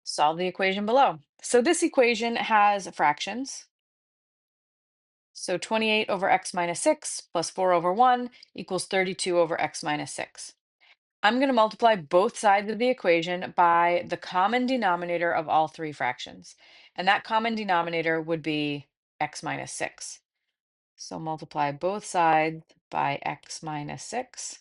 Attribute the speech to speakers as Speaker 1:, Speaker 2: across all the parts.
Speaker 1: Solve the equation below. So this equation has fractions. So 28 over x minus 6 plus 4 over 1 equals 32 over x minus 6. I'm going to multiply both sides of the equation by the common denominator of all three fractions. And that common denominator would be x minus 6. So multiply both sides by x minus 6.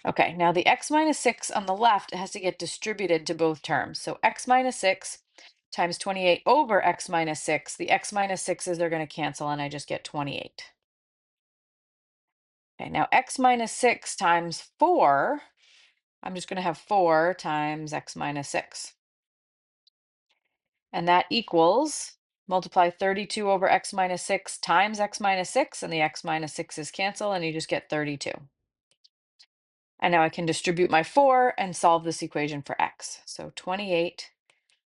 Speaker 1: Okay, now the x minus 6 on the left has to get distributed to both terms. So x minus 6 times 28 over x minus 6. The x minus 6's are going to cancel, and I just get 28. Okay, now x minus 6 times 4, I'm just going to have 4 times x minus 6. And that equals, multiply 32 over x minus 6 times x minus 6, and the x minus 6's cancel, and you just get 32. And now I can distribute my 4 and solve this equation for x. So 28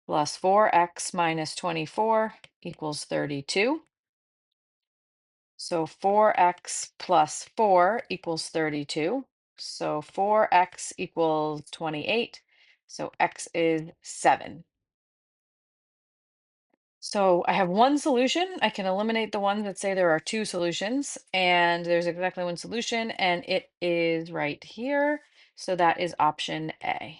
Speaker 1: plus 4x minus 24 equals 32. So 4x plus 4 equals 32. So 4x equals 28. So x is 7. So I have one solution. I can eliminate the ones that say there are two solutions, and there's exactly one solution, and it is right here. So that is option A.